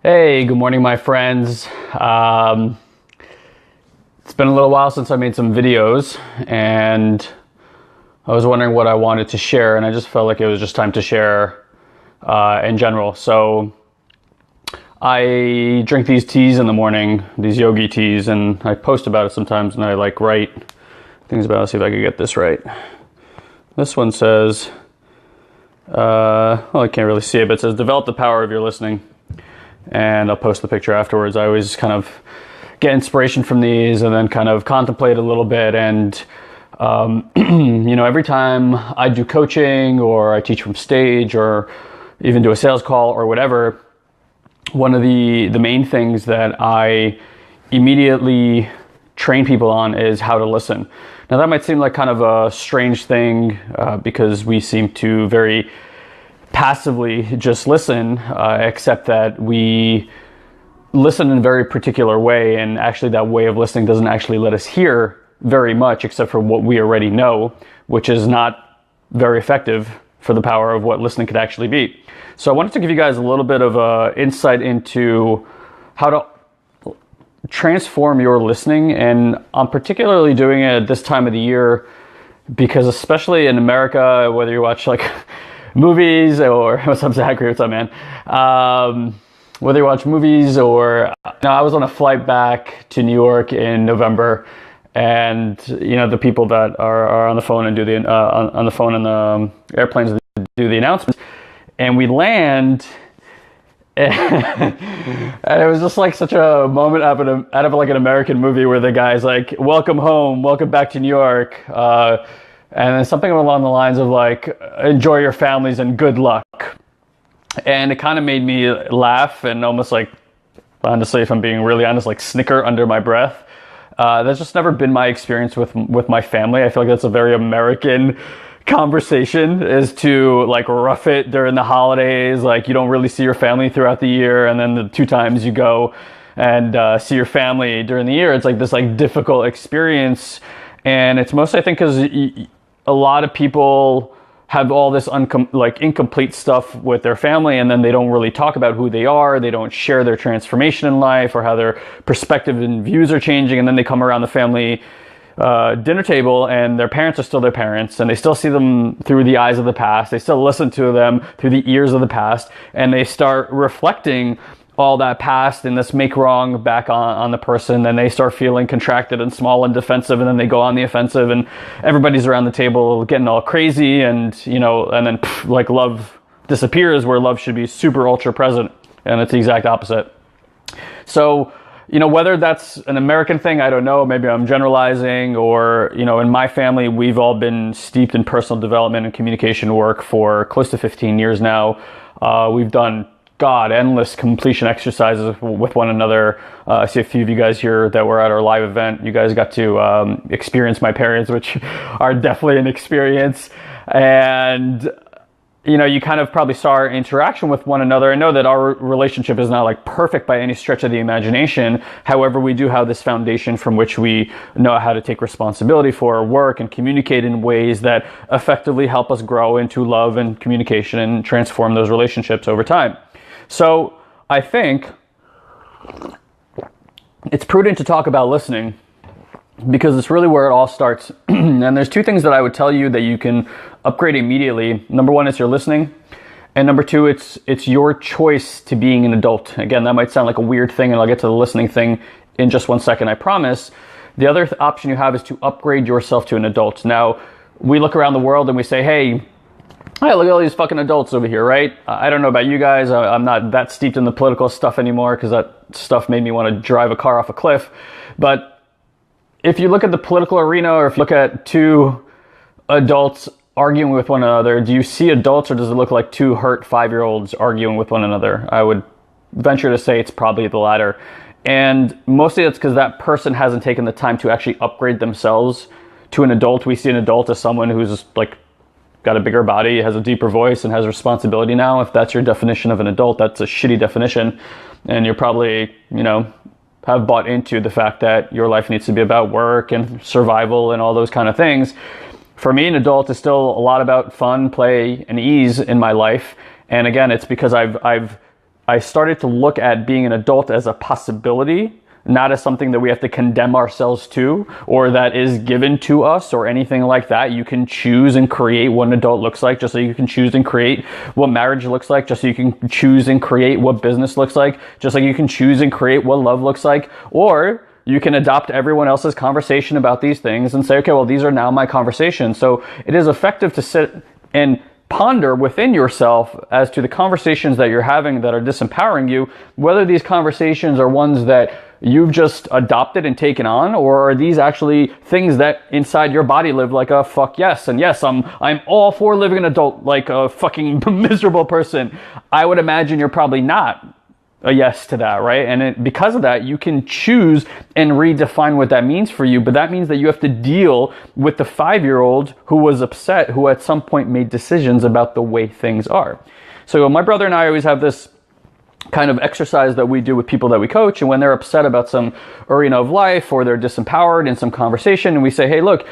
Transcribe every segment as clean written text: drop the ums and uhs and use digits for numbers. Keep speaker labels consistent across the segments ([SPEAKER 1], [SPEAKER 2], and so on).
[SPEAKER 1] Hey, good morning, my friends. It's been a little while since I made some videos, and I was wondering what I wanted to share, and I just felt like it was just time to share in general. So I drink these teas in the morning, these yogi teas, and I post about it sometimes, and I write things about it. See if I can get this right. This one says, well, I can't really see it, but it says, develop the power of your listening. And I'll post the picture afterwards. I always kind of get inspiration from these and then kind of contemplate a little bit. And, every time I do coaching or I teach from stage or even do a sales call or whatever, one of the main things that I immediately train people on is how to listen. Now that might seem like kind of a strange thing because we seem to very passively just listen, except that we listen in a very particular way, and actually that way of listening doesn't actually let us hear very much except for what we already know, which is not very effective for the power of what listening could actually be. So I wanted to give you guys a little bit of insight into how to transform your listening, and I'm particularly doing it at this time of the year because especially in America, whether you watch movies or what's up, Zachary? What's up, man? Whether you watch movies or I was on a flight back to New York in November, and the people that are on the phone and do the on the phone and the airplanes do the announcements, and we land, and it was just like such a moment out of like an American movie where the guy's like, "Welcome home, welcome back to New York." And then something along the lines of enjoy your families and good luck. And it kind of made me laugh and almost honestly, if I'm being really honest, snicker under my breath. That's just never been my experience with my family. I feel like that's a very American conversation, is to rough it during the holidays. You don't really see your family throughout the year. And then the two times you go and see your family during the year, it's this difficult experience. And it's mostly, I think, because a lot of people have all this incomplete stuff with their family, and then they don't really talk about who they are. They don't share their transformation in life or how their perspective and views are changing. And then they come around the family dinner table, and their parents are still their parents, and they still see them through the eyes of the past. They still listen to them through the ears of the past, and they start reflecting all that past and this make wrong back on the person, and they start feeling contracted and small and defensive, and then they go on the offensive, and everybody's around the table getting all crazy, and and then love disappears where love should be super ultra present, and it's the exact opposite. So whether that's an American thing, I don't know, maybe I'm generalizing, or in my family we've all been steeped in personal development and communication work for close to 15 years now. We've done endless completion exercises with one another. I see a few of you guys here that were at our live event. You guys got to experience my parents, which are definitely an experience. And, you kind of probably saw our interaction with one another. I know that our relationship is not perfect by any stretch of the imagination. However, we do have this foundation from which we know how to take responsibility for our work and communicate in ways that effectively help us grow into love and communication and transform those relationships over time. So I think it's prudent to talk about listening because it's really where it all starts. And there's two things that I would tell you that you can upgrade immediately. Number one, it's your listening. And number two, it's your choice to being an adult. Again, that might sound like a weird thing, and I'll get to the listening thing in just one second, I promise. The other option you have is to upgrade yourself to an adult. Now, we look around the world and we say, hey, look at all these fucking adults over here, right? I don't know about you guys. I'm not that steeped in the political stuff anymore because that stuff made me want to drive a car off a cliff. But if you look at the political arena, or if you look at two adults arguing with one another, do you see adults, or does it look like two hurt 5-year-olds arguing with one another? I would venture to say it's probably the latter. And mostly it's because that person hasn't taken the time to actually upgrade themselves to an adult. We see an adult as someone who's got a bigger body, has a deeper voice, and has responsibility now. If that's your definition of an adult, that's a shitty definition. And you're probably, have bought into the fact that your life needs to be about work and survival and all those kind of things. For me, an adult is still a lot about fun, play, and ease in my life. And again, it's because I've I started to look at being an adult as a possibility, not as something that we have to condemn ourselves to, or that is given to us, or anything like that. You can choose and create what an adult looks like, just so you can choose and create what marriage looks like, just so you can choose and create what business looks like, just like you can choose and create what love looks like. Or you can adopt everyone else's conversation about these things and say, okay, well, these are now my conversations. So it is effective to sit and ponder within yourself as to the conversations that you're having that are disempowering you, whether these conversations are ones that you've just adopted and taken on, or are these actually things that inside your body live like a fuck yes, and yes, I'm all for living an adult like a fucking miserable person. I would imagine you're probably not a yes to that, right? And because of that, you can choose and redefine what that means for you, but that means that you have to deal with the 5-year-old who was upset, who at some point made decisions about the way things are. So my brother and I always have this kind of exercise that we do with people that we coach, and when they're upset about some arena of life or they're disempowered in some conversation, and we say, hey, look,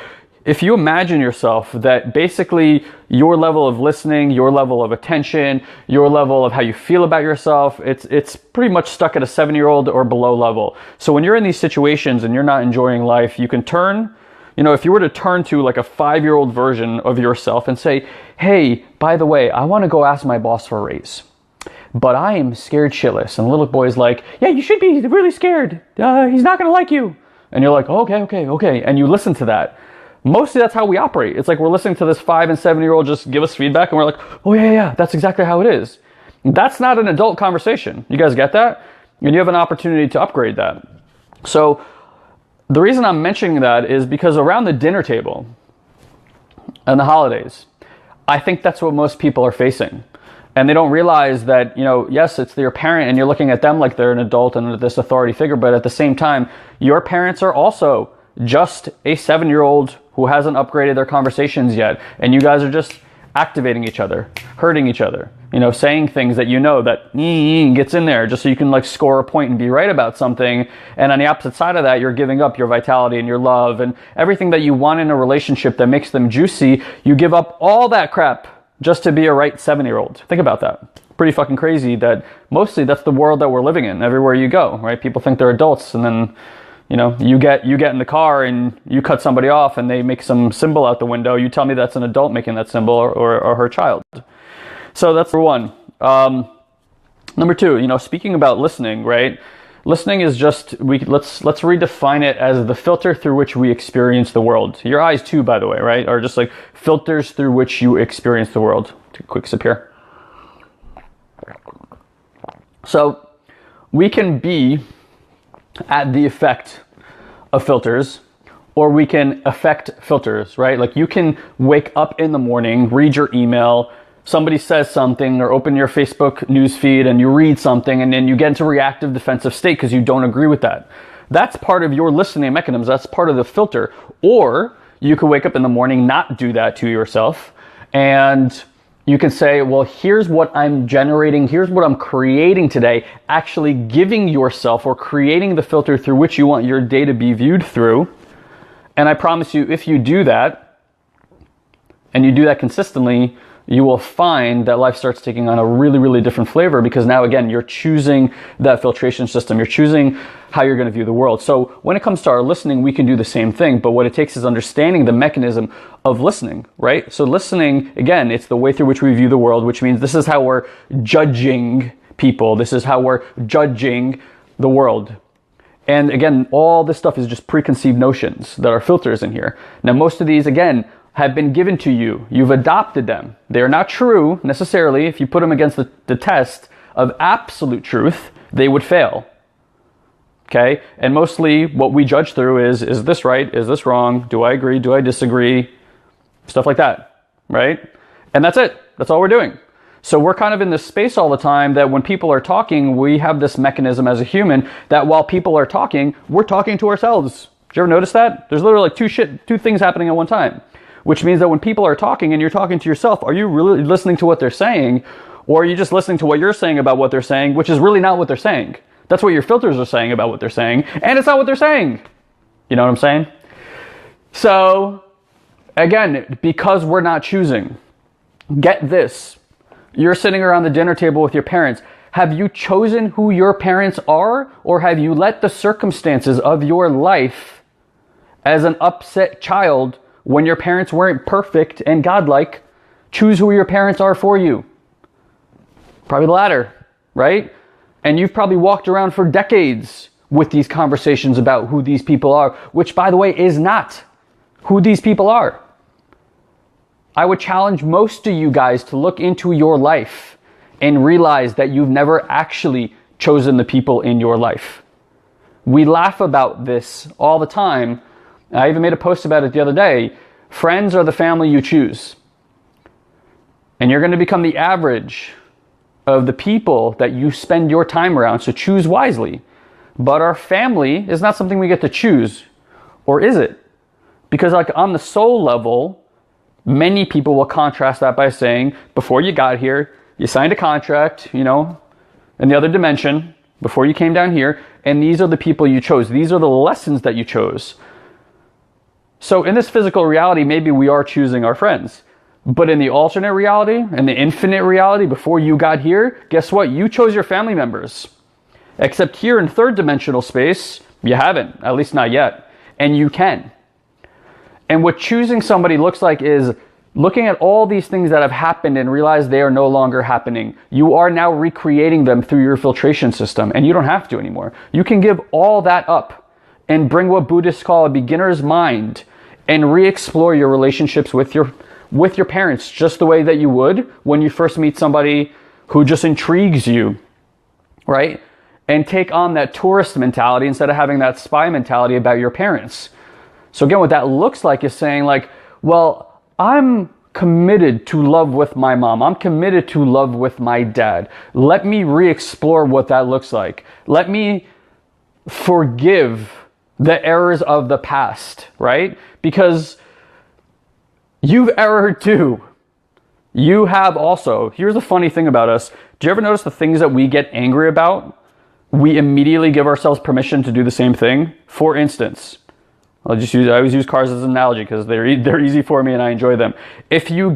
[SPEAKER 1] if you imagine yourself that basically your level of listening, your level of attention, your level of how you feel about yourself, it's pretty much stuck at a 7-year-old or below level. So when you're in these situations and you're not enjoying life, you can turn, if you were to turn to like a 5-year-old version of yourself and say, hey, by the way, I want to go ask my boss for a raise, but I am scared shitless. And the little boy's like, yeah, you should be really scared. He's not going to like you. And you're like, okay. And you listen to that. Mostly that's how we operate. It's like we're listening to this 5 and 7-year-old just give us feedback, and we're like, oh yeah, that's exactly how it is. That's not an adult conversation. You guys get that? And you have an opportunity to upgrade that. So the reason I'm mentioning that is because around the dinner table and the holidays, I think that's what most people are facing. And they don't realize that, yes, it's their parent and you're looking at them like they're an adult and this authority figure, but at the same time, your parents are also just a 7-year-old who hasn't upgraded their conversations yet. And you guys are just activating each other, hurting each other, saying things that that gets in there just so you can like score a point and be right about something. And on the opposite side of that, you're giving up your vitality and your love and everything that you want in a relationship that makes them juicy. You give up all that crap just to be a right 7-year-old. Think about that. Pretty fucking crazy that mostly that's the world that we're living in everywhere you go, right? People think they're adults, and then you get in the car and you cut somebody off and they make some symbol out the window. You tell me that's an adult making that symbol or her child. So that's number one. Number two, speaking about listening, right? Listening is just, let's redefine it as the filter through which we experience the world. Your eyes too, by the way, right? Are just like filters through which you experience the world. Take a quick sip here. So we can be at the effect of filters, or we can affect filters, right? Like you can wake up in the morning, read your email, somebody says something, or open your Facebook news feed and you read something, and then you get into reactive defensive state because you don't agree with that. That's part of your listening mechanisms. That's part of the filter. Or you could wake up in the morning, not do that to yourself, and you can say, well, here's what I'm generating, here's what I'm creating today, actually giving yourself or creating the filter through which you want your day to be viewed through. And I promise you, if you do that, and you do that consistently, you will find that life starts taking on a really, really different flavor, because now, again, you're choosing that filtration system. You're choosing how you're going to view the world. So when it comes to our listening, we can do the same thing, but what it takes is understanding the mechanism of listening, right? So listening, again, it's the way through which we view the world, which means this is how we're judging people. This is how we're judging the world. And again, all this stuff is just preconceived notions that are filters in here. Now, most of these, again, have been given to you. You've adopted them. They are not true necessarily. If you put them against the test of absolute truth, they would fail. Okay? And mostly what we judge through is this right? Is this wrong? Do I agree? Do I disagree? Stuff like that, right? And that's it. That's all we're doing. So we're kind of in this space all the time that when people are talking, we have this mechanism as a human that while people are talking, we're talking to ourselves. Did you ever notice that? There's literally like two things happening at one time. Which means that when people are talking and you're talking to yourself, are you really listening to what they're saying? Or are you just listening to what you're saying about what they're saying, which is really not what they're saying? That's what your filters are saying about what they're saying, and it's not what they're saying. You know what I'm saying? So, again, because we're not choosing, get this. You're sitting around the dinner table with your parents. Have you chosen who your parents are, or have you let the circumstances of your life as an upset child when your parents weren't perfect and godlike choose who your parents are for you? Probably the latter, right? And you've probably walked around for decades with these conversations about who these people are, which, by the way, is not who these people are. I would challenge most of you guys to look into your life and realize that you've never actually chosen the people in your life. We laugh about this all the time. I even made a post about it the other day. Friends are the family you choose. And you're going to become the average of the people that you spend your time around, so choose wisely. But our family is not something we get to choose, or is it? Because like on the soul level, many people will contrast that by saying, before you got here, you signed a contract, in the other dimension, before you came down here, and these are the people you chose. These are the lessons that you chose. So in this physical reality, maybe we are choosing our friends. But in the alternate reality, and the infinite reality, before you got here, guess what? You chose your family members. Except here in third dimensional space, you haven't, at least not yet. And you can. And what choosing somebody looks like is looking at all these things that have happened and realize they are no longer happening. You are now recreating them through your filtration system, and you don't have to anymore. You can give all that up and bring what Buddhists call a beginner's mind and re-explore your relationships with your parents just the way that you would when you first meet somebody who just intrigues you, right? And take on that tourist mentality instead of having that spy mentality about your parents. So again, what that looks like is saying like, well, I'm committed to love with my mom. I'm committed to love with my dad. Let me re-explore what that looks like. Let me forgive the errors of the past, right? Because you've erred too. You have also. Here's the funny thing about us. Do you ever notice the things that we get angry about, we immediately give ourselves permission to do the same thing? For instance, I always use cars as an analogy because they're easy for me and I enjoy them. If you're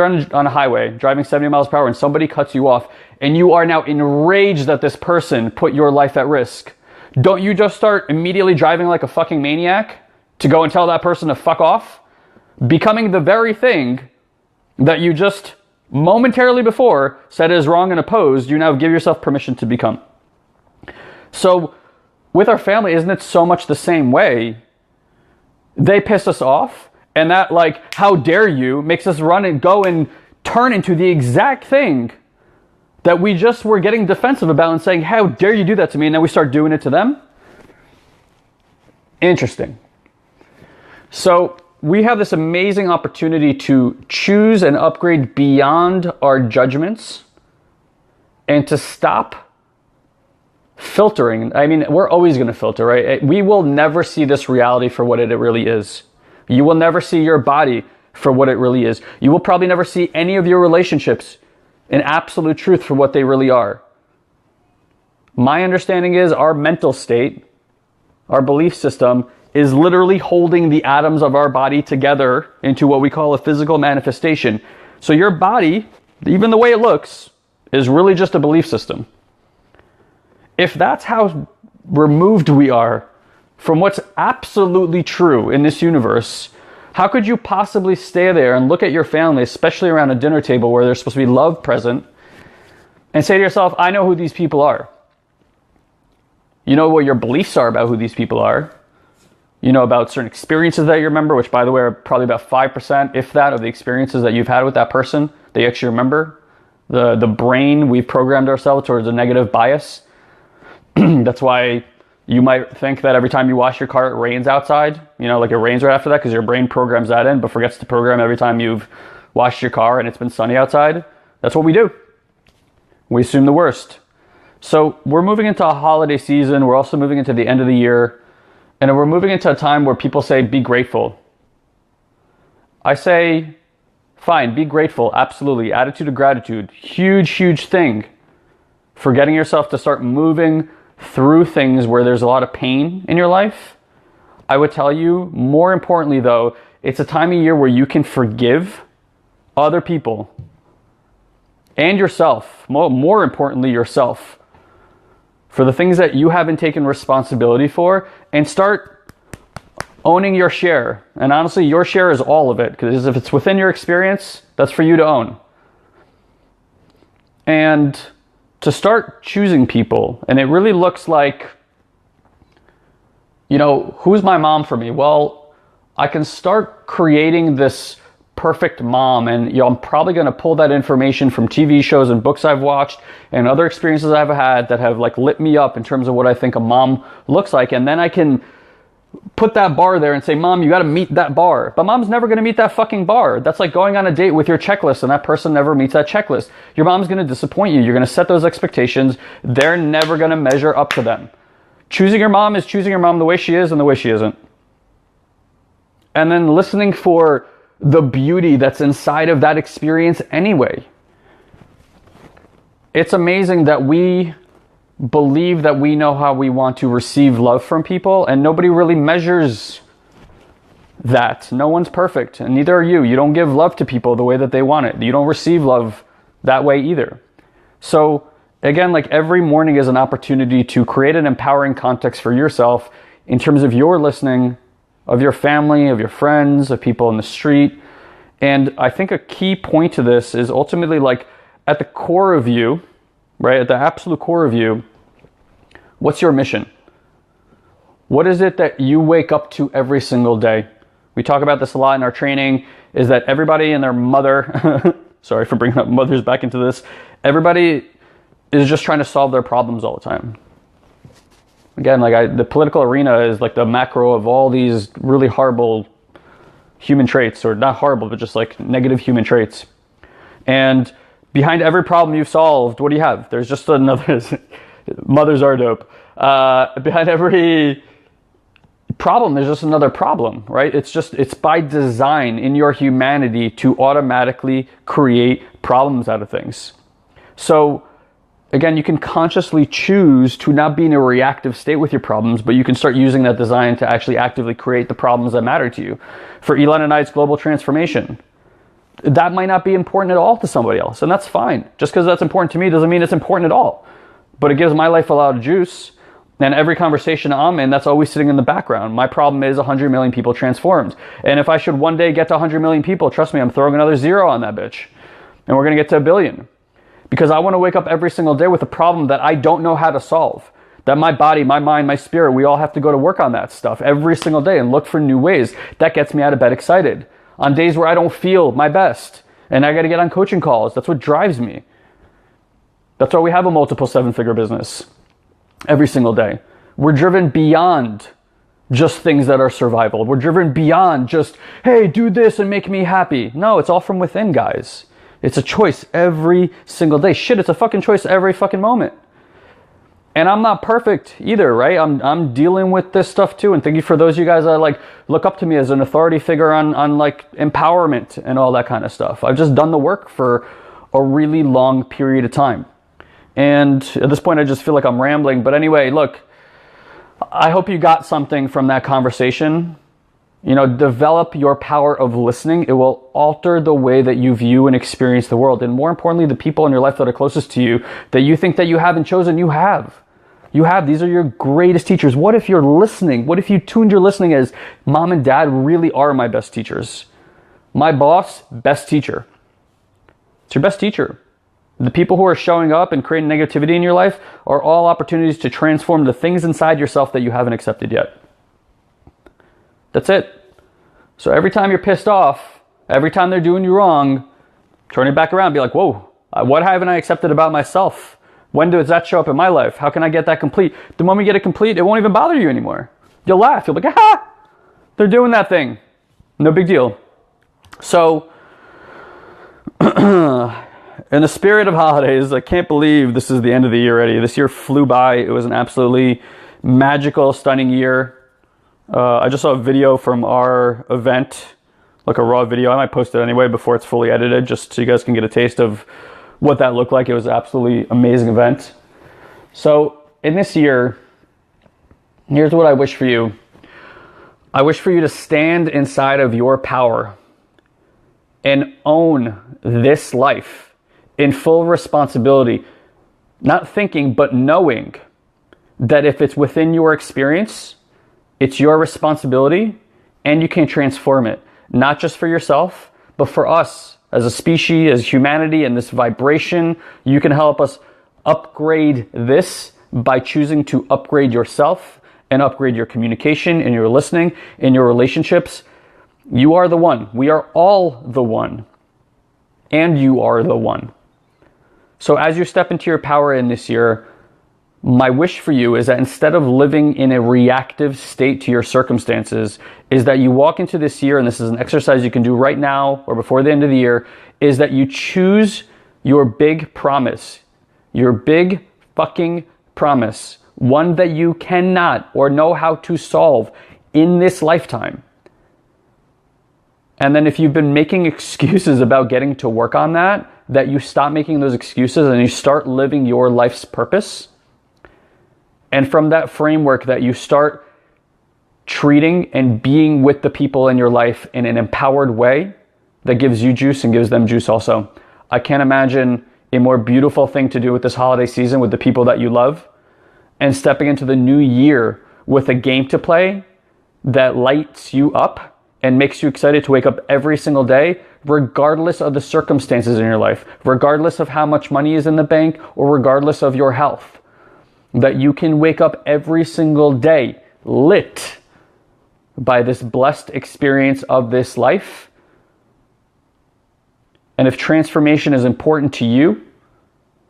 [SPEAKER 1] on a highway driving 70 miles per hour and somebody cuts you off and you are now enraged that this person put your life at risk, don't you just start immediately driving like a fucking maniac to go and tell that person to fuck off? Becoming the very thing that you just momentarily before said is wrong and opposed, you now give yourself permission to become. So with our family, isn't it so much the same way? They piss us off, and that like, how dare you, makes us run and go and turn into the exact thing that we just were getting defensive about and saying, how dare you do that to me? And then we start doing it to them. Interesting. So we have this amazing opportunity to choose and upgrade beyond our judgments and to stop filtering. I mean, we're always going to filter, right? We will never see this reality for what it really is. You will never see your body for what it really is. You will probably never see any of your relationships in absolute truth for what they really are. My understanding is our mental state, our belief system, is literally holding the atoms of our body together into what we call a physical manifestation. So your body, even the way it looks, is really just a belief system. If that's how removed we are from what's absolutely true in this universe, how could you possibly stay there and look at your family, especially around a dinner table where there's supposed to be love present, and say to yourself, I know who these people are. You know what your beliefs are about who these people are. You know about certain experiences that you remember, which by the way are probably about 5%, if that, of the experiences that you've had with that person that you actually remember. The brain, we've programmed ourselves towards a negative bias. That's why you might think that every time you wash your car, it rains outside. Like it rains right after that because your brain programs that in, but forgets to program every time you've washed your car and it's been sunny outside. That's what we do. We assume the worst. So we're moving into a holiday season. We're also moving into the end of the year. And we're moving into a time where people say, be grateful. I say, fine, be grateful. Absolutely. Attitude of gratitude. Huge, huge thing for getting yourself to start moving through things where there's a lot of pain in your life. I would tell you, more importantly though, it's a time of year where you can forgive other people and yourself, more importantly, yourself, for the things that you haven't taken responsibility for, and start owning your share. And honestly, your share is all of it, because if it's within your experience, that's for you to own. And to start choosing people, and it really looks like, who's my mom for me? Well, I can start creating this perfect mom, and I'm probably going to pull that information from TV shows and books I've watched and other experiences I've had that have lit me up in terms of what I think a mom looks like. And then I can put that bar there and say, Mom, you got to meet that bar. But Mom's never going to meet that fucking bar. That's like going on a date with your checklist and that person never meets that checklist. Your mom's going to disappoint you. You're going to set those expectations. They're never going to measure up to them. Choosing your mom is choosing your mom the way she is and the way she isn't. And then listening for the beauty that's inside of that experience anyway. It's amazing that we believe that we know how we want to receive love from people, and nobody really measures that. No one's perfect, and neither are you. You don't give love to people the way that they want it. You don't receive love that way either. So again, every morning is an opportunity to create an empowering context for yourself in terms of your listening, of your family, of your friends, of people in the street. And I think a key point to this is ultimately at the core of you, right? At the absolute core of you, what's your mission? What is it that you wake up to every single day? We talk about this a lot in our training, is that everybody and their mother, sorry for bringing up mothers back into this, everybody is just trying to solve their problems all the time. Again, the political arena is the macro of all these really horrible human traits, or not horrible, but just negative human traits. And behind every problem you've solved, what do you have? There's just another, mothers are dope. Behind every problem, there's just another problem, right? It's by design in your humanity to automatically create problems out of things. So again, you can consciously choose to not be in a reactive state with your problems, but you can start using that design to actually actively create the problems that matter to you. For Elon and I's global transformation, that might not be important at all to somebody else, and that's fine. Just because that's important to me doesn't mean it's important at all. But it gives my life a lot of juice, and every conversation I'm in, that's always sitting in the background. My problem is 100 million people transformed. And if I should one day get to 100 million people, trust me, I'm throwing another zero on that bitch. And we're going to get to 1 billion. Because I want to wake up every single day with a problem that I don't know how to solve. That my body, my mind, my spirit, we all have to go to work on that stuff every single day and look for new ways. That gets me out of bed excited. On days where I don't feel my best and I got to get on coaching calls, that's what drives me. That's why we have a multiple 7-figure business every single day. We're driven beyond just things that are survival. We're driven beyond just, hey, do this and make me happy. No, it's all from within, guys. It's a choice every single day. Shit, it's a fucking choice every fucking moment. And I'm not perfect either, right? I'm dealing with this stuff too. And thank you for those of you guys that look up to me as an authority figure on empowerment and all that kind of stuff. I've just done the work for a really long period of time. And at this point, I just feel like I'm rambling. But anyway, look, I hope you got something from that conversation. Develop your power of listening. It will alter the way that you view and experience the world. And more importantly, the people in your life that are closest to you that you think that you haven't chosen, you have. You have. These are your greatest teachers. What if you're listening? What if you tuned your listening as mom and dad really are my best teachers? My boss, best teacher. It's your best teacher. The people who are showing up and creating negativity in your life are all opportunities to transform the things inside yourself that you haven't accepted yet. That's it. So every time you're pissed off, every time they're doing you wrong, turn it back around. Be like, whoa, what haven't I accepted about myself? When does that show up in my life? How can I get that complete? The moment you get it complete, it won't even bother you anymore. You'll laugh. You'll be like, aha, they're doing that thing. No big deal. So in the spirit of holidays, I can't believe this is the end of the year already. This year flew by. It was an absolutely magical, stunning year. I just saw a video from our event, a raw video. I might post it anyway before it's fully edited, just so you guys can get a taste of what that looked like. It was an absolutely amazing event. So in this year, here's what I wish for you. I wish for you to stand inside of your power and own this life in full responsibility, not thinking, but knowing that if it's within your experience, it's your responsibility and you can transform it, not just for yourself, but for us as a species, as humanity, and this vibration. You can help us upgrade this by choosing to upgrade yourself and upgrade your communication and your listening and your relationships. You are the one. We are all the one. And you are the one. So as you step into your power in this year, my wish for you is that instead of living in a reactive state to your circumstances, is that you walk into this year, and this is an exercise you can do right now or before the end of the year, is that you choose your big promise, your big fucking promise, one that you cannot or know how to solve in this lifetime. And then if you've been making excuses about getting to work on that you stop making those excuses and you start living your life's purpose. And from that framework, that you start treating and being with the people in your life in an empowered way that gives you juice and gives them juice also. I can't imagine a more beautiful thing to do with this holiday season with the people that you love, and stepping into the new year with a game to play that lights you up and makes you excited to wake up every single day, regardless of the circumstances in your life, regardless of how much money is in the bank, or regardless of your health. That you can wake up every single day lit by this blessed experience of this life. And if transformation is important to you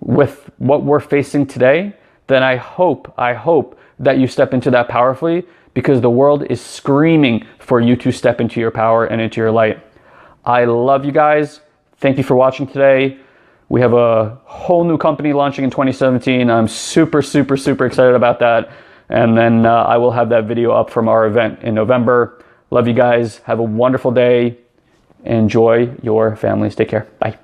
[SPEAKER 1] with what we're facing today, then I hope that you step into that powerfully, because the world is screaming for you to step into your power and into your light. I love you guys. Thank you for watching today. We have a whole new company launching in 2017. I'm super excited about that. And then I will have that video up from our event in November. Love you guys. Have a wonderful day. Enjoy your families. Take care. Bye.